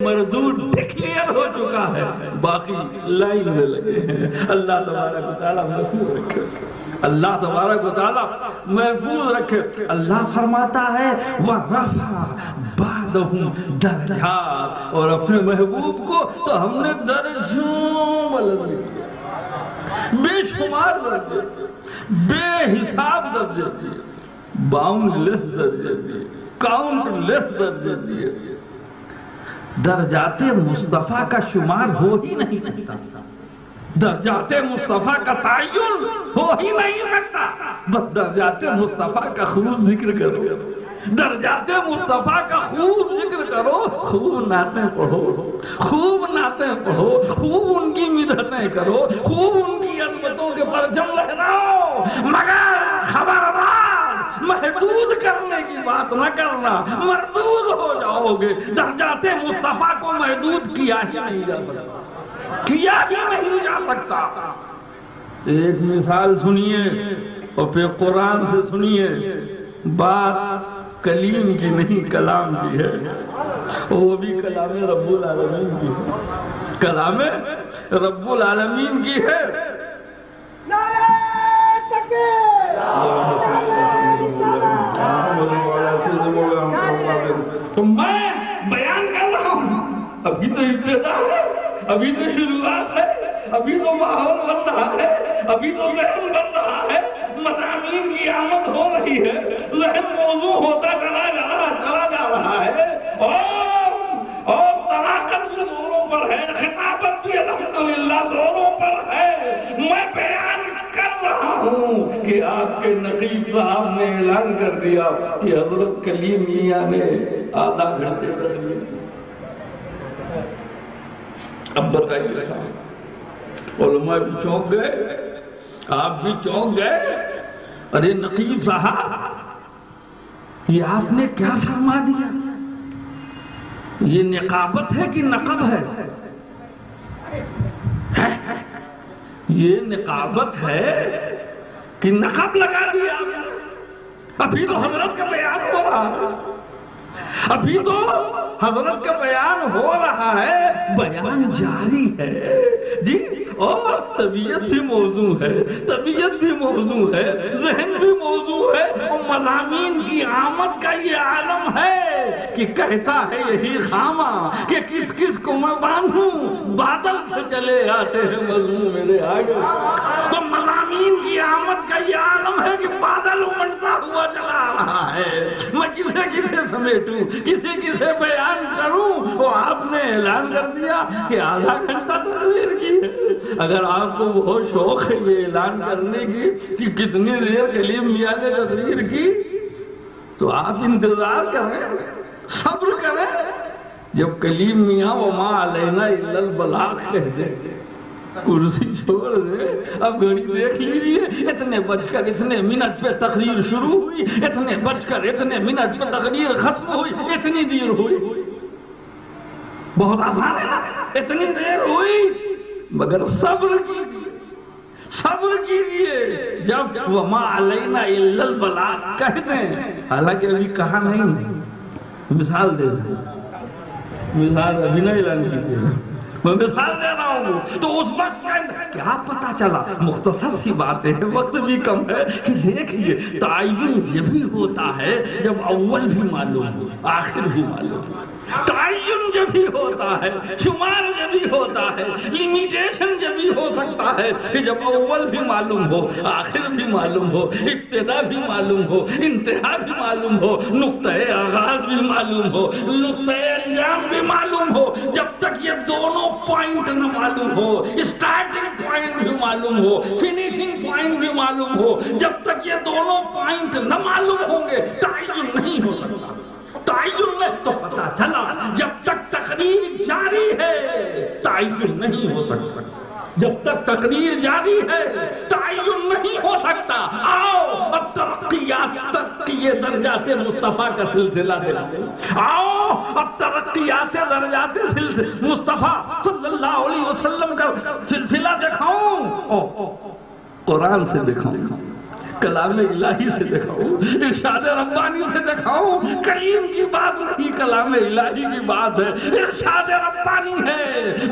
مردود ڈکلیئر ہو چکا ہے، باقی لائن میں لگے ہیں۔ اللہ تبارک و تعالیٰ محفوظ رکھے، اللہ تبارک و تعالیٰ محفوظ رکھے۔ اللہ فرماتا ہے وَرَفَعَ بَعْضَهُمْ دَرَجَاتٍ، اور اپنے محبوب کو تو ہم نے درجوں بلند کیا، بے شمار درجے، بے حساب درجے دیے، باؤنڈ لیس درجے دیے، کاؤنٹ لیس درجے دیے۔ درجات مصطفیٰ کا شمار ہو ہی نہیں سکتا، درجات مصطفیٰ کا تعین ہو ہی نہیں سکتا، بس درجات مصطفیٰ کا خوب ذکر کرو، درجات مصطفیٰ کا خوب ذکر کرو، خوب نعتیں پڑھو، خوب نعتیں پڑھو، خوب ان کی مدحتیں کرو، خوب ان کی عظمتوں کے پرچم لہراؤ، مگر خبردار محدود کرنے کی بات نہ کرنا، مردود ہو جاؤ گے۔ درجات مصطفیٰ کو محدود کیا ہی نہیں جا سکتا، کیا ہی نہیں جا سکتا۔ ایک مثال سنیے اور پھر قرآن سے سنیے، بات کلیم کی نہیں کلام کی ہے، وہ بھی کلام رب العالمین کی ہے، کلام رب العالمین کی ہے۔ تو میں بیان کر رہا ہوں، ابھی تو ابتدا ہے، ابھی تو شروعات ہے، ابھی تو ماحول بن رہا ہے، ابھی تو ذہن بن رہا ہے، مضامین کی آمد ہو رہی ہے، ذہن موضوع ہوتا چلا جا رہا ہے، اور طلاقت بھی دونوں پر ہے، خطابت بھی الحمدللہ دونوں پر ہے۔ میں بیان کر رہا ہوں کہ آپ کے نقیب صاحب نے اعلان کر دیا کہ حضرت کلیم میاں نے آدھا گھنٹے رکھ لیا۔ اب بتائیے، علماء بھی چونک گئے، آپ بھی چونک گئے، ارے نقیب صاحب یہ آپ نے کیا فرما دیا؟ یہ نقابت ہے کہ نقب ہے؟ یہ نقابت ہے کہ نقب لگا دیا؟ ابھی تو حضرت کا بیان ہو رہا ہے، ابھی تو حضرت کا بیان ہو رہا ہے، بیان جاری ہے جی، اور طبیعت بھی موضوع ہے، طبیعت بھی موضوع ہے، ذہن بھی موضوع ہے، اور مضامین کی آمد کا یہ عالم ہے کہ کہتا ہے یہی خامہ کہ کس کس کو میں باندھوں، بادل سے چلے آتے ہیں مضمون میرے آگے۔ تو مضامین کی آمد کا یہ عالم ہے کہ بادل امڑتا ہوا چلا رہا ہے، میں کسے کسے سمیٹوں، کسے کسے بیان کروں، وہ آپ نے اعلان کر دیا کہ آدھا گھنٹہ تقریر کی ہے۔ اگر آپ کو بہت شوق ہے یہ اعلان کرنے کی کہ کتنی دیر کلیم میاں نے تقریر کی، تو آپ انتظار کریں، صبر کریں، جب کلیم میاں وما علینا الا البلاغ کہہ دیں، کرسی چھوڑ دے، اب گھڑی دیکھ لیجیے، اتنے بج کر اتنے منٹ پہ تقریر شروع ہوئی، اتنے بج کر اتنے منٹ پہ تقریر ختم ہوئی، اتنی دیر ہوئی، بہت آسان ہے نا، اتنی دیر ہوئی، مگر صبر کیجیے، صبر کیجیے، جب وما علینا الا البلاغ کہہ دیں، حالانکہ ابھی کہا نہیں، مثال دے دیں، مثال ابھی نہیں اعلان کیجیے، میں مثال دے رہا ہوں، تو اس وقت کیا پتا چلا، مختصر سی باتیں ہیں، وقت بھی کم ہے، کہ دیکھئے تعین یہ بھی ہوتا ہے جب اول بھی معلوم ہو آخر بھی معلوم ہو، تعین جب بھی ہوتا ہے، شمار جب بھی ہوتا ہے، لیمیٹیشن جب بھی ہو سکتا ہے کہ جب اول بھی معلوم ہو، آخر بھی معلوم ہو، ابتدا بھی معلوم ہو، انتہا بھی معلوم ہو، نقطہ آغاز بھی معلوم ہو، نقطہ انجام بھی معلوم ہو، جب تک یہ دونوں پوائنٹ نہ معلوم ہو، اسٹارٹنگ پوائنٹ بھی معلوم ہو، فنیشنگ پوائنٹ بھی معلوم ہو، جب تک یہ دونوں پوائنٹ نہ معلوم ہوں گے تعین نہیں ہو سکتا۔ تعین میں تو پتا چلا، جب تک تقریر جاری ہے تعین نہیں ہو سکتا، جب تک تقریر جاری ہے تعین نہیں ہو سکتا۔ آؤ اب ترقی درجات مصطفیٰ کا سلسلہ دکھاؤں، آؤ اب ترقیات درجات مصطفیٰ صلی اللہ علیہ وسلم کا سلسلہ دکھاؤں، قرآن سے دکھاؤں، کلام الہی سے دکھاؤں، ارشاد ربانی سے دکھاؤں؟ کریم کی بات نہیں، کلام الہی کی بات ہے، ارشاد ربانی ہے،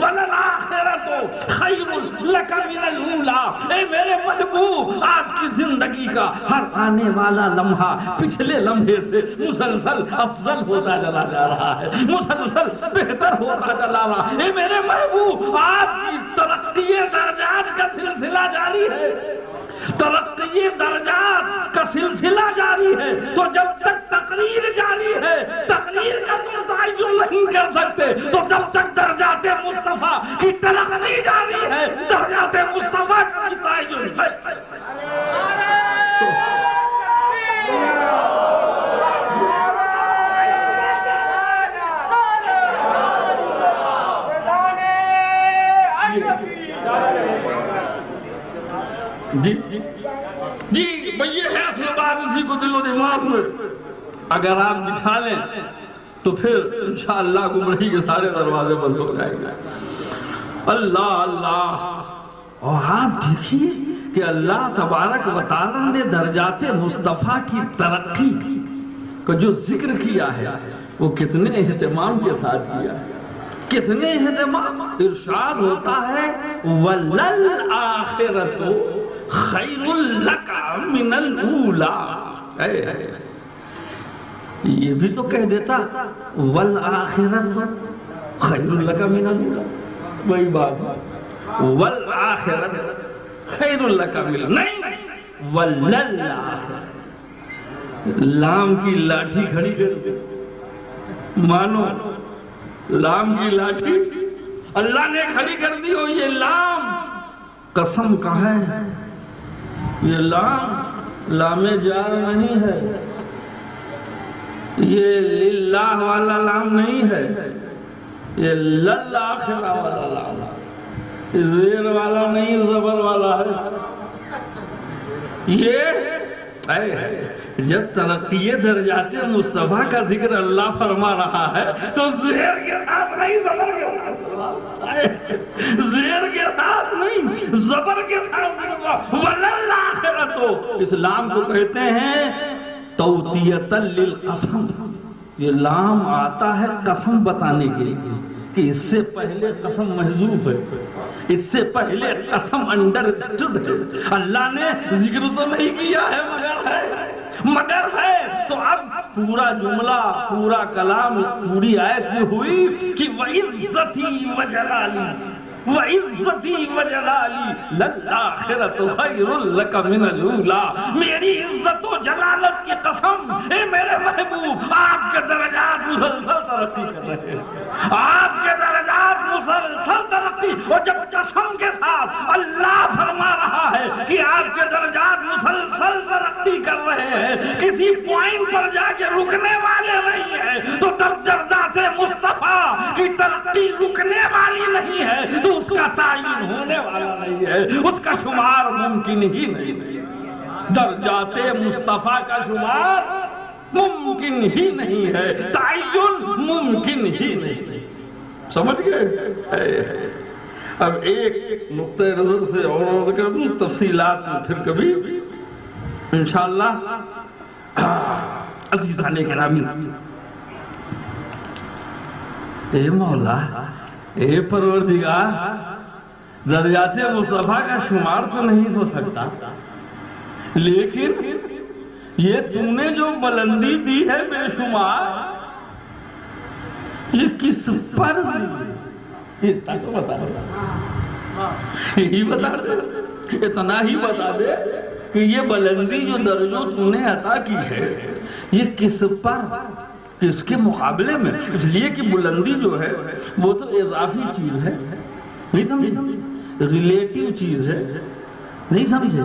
وَلَلْآخِرَةُ خَيْرٌ لَكَ مِنَ الْأُولَىٰ۔ اے میرے محبوب، آپ کی زندگی کا ہر آنے والا لمحہ پچھلے لمحے سے مسلسل افضل ہوتا چلا جا رہا ہے، مسلسل بہتر ہوتا چلا رہا ہے۔ اے میرے محبوب، آپ کی ترقی درجات کا سلسلہ جاری ہے، ترقی درجات کا سلسلہ جاری ہے، تو جب تک تقریر جاری ہے، تقریر کا تم تعین نہیں کر سکتے، تو جب تک درجات مصطفیٰ کی ترقی جاری ہے، درجات مصطفیٰ کا تعین ہے۔ جی جی یہ ہے اصل بات، اسی کو دل و دماغ میں اگر آپ بٹھا لیں تو پھر انشاءاللہ گمراہی کے سارے دروازے بند ہو جائیں گے۔ اللہ اللہ، اور آپ دیکھیے کہ اللہ تبارک و تعالیٰ نے درجات مصطفیٰ کی ترقی کا جو ذکر کیا ہے وہ کتنے اہتمام کے ساتھ کیا ہے، کتنے اہتمام۔ ارشاد ہوتا ہے وَلَلْآخِرَةُ خَيْرٌ لَكَ مِنَ الْأُولَىٰ۔ یہ بھی تو کہہ دیتا وَالْآخِرَةُ خَيْرٌ لَكَ مِنَ الْأُولَىٰ، وہی بات ہے، وَالْآخِرَةُ خَيْرٌ لَكَ مِنَ الْأُولَىٰ، نہیں وَلَلْآخِرَةُ۔ لام کی لاٹھی کھڑی کر مانو، لام کی لاٹھی اللہ نے کھڑی کر دی ہو، یہ لام قسم کا ہے، یہ لام جار نہیں ہے، یہ للہ والا لام نہیں ہے، یہ للآخرہ والا لام ہے، زیر والا نہیں زبر والا ہے۔ یہ جب ترقی درجات مصطفیٰ کا ذکر اللہ فرما رہا ہے تو زیر کے ساتھ نہیں زبر کے ساتھ، زیر کے ساتھ نہیں زبر کے ساتھ، وَلَلْآخِرَةُ۔ اس لام کو کہتے ہیں توطیۃ للقسم، یہ لام آتا ہے قسم بتانے کے لیے کہ اس سے پہلے قسم محذوف ہے، اس سے پہلے قسم انڈرسٹوڈ ہے، اللہ نے ذکر تو نہیں کیا ہے مگر ہے، تو اب پورا جملہ پورا کلام پوری آیت یہ ہوئی کہ وَعِزَّتِي وَجَلَالِي وَعِزَّتِي وَجَلَالِي لَلْآخِرَةُ خَيْرٌ لَكَ مِنَ الْأُولَىٰ۔ میری عزت و جلالت کی قسم، اے میرے محبوب، آپ کے درجات مسلسل ترقی کر رہے ہیں، آپ کے درجات مسلسل ترقی، اور جب قسم کے ساتھ اللہ فرما رہا ہے کہ آپ کے درجات مسلسل ترقی کر رہے ہیں، کسی پوائنٹ پر جا کے رکنے والے نہیں ہیں، تو درجات مصطفیٰ کی ترقی رکنے والی نہیں ہے، تو اس کا تعین ہونے والا نہیں ہے، اس کا شمار ممکن ہی نہیں، درجات مصطفیٰ کا شمار ممکن ہی نہیں ہے، تعین ممکن ہی نہیں۔ سمجھ گئے؟ اب ایک نقطۂ نظر سے اور کر دوں، تفصیلات میں پھر کبھی انشاءاللہ۔ عزیزان گرامی، اے مولا، اے پروردگار، درجات مصطفیٰ کا شمار تو نہیں ہو سکتا، لیکن یہ تم نے جو بلندی دی ہے بے شمار، یہ کس پر دی؟ تو بتا دے، یہی بتا دے، اتنا ہی بتا دے کہ یہ بلندی جو درجوں تم نے عطا کی ہے یہ کس پر، کس کے مقابلے میں؟ اس لیے کہ بلندی جو ہے وہ تو اضافی چیز ہے، نہیں سمجھے، ریلیٹیو چیز ہے، نہیں سمجھے،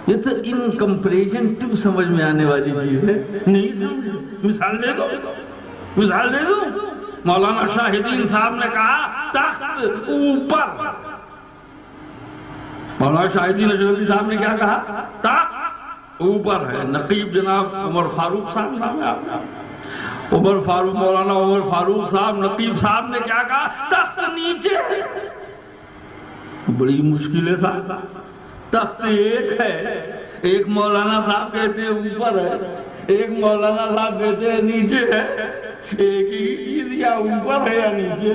یہ تو ان کمپریزنٹیو سمجھ میں آنے والی چیز ہے، نہیں سمجھے۔ مثال دے دو، مثال دے دو، مولانا شاہ الدین صاحب نے کہا تخت اوپر، مولانا شاہ الدین اجنبی صاحب نے کیا کہا؟ تخت اوپر ہے۔ نقیب جناب عمر فاروق صاحب، عمر فاروق، مولانا عمر فاروق صاحب نقیب صاحب نے کیا کہا؟ تخت نیچے ہے۔ بڑی مشکل ہے صاحب، تخت ایک ہے ایک مولانا صاحب کہتے ہیں اوپر ہے، ایک مولانا صاحب کہتے ہیں نیچے ہے، ایک ہی چیز یا اوپر ہے یا نیچے۔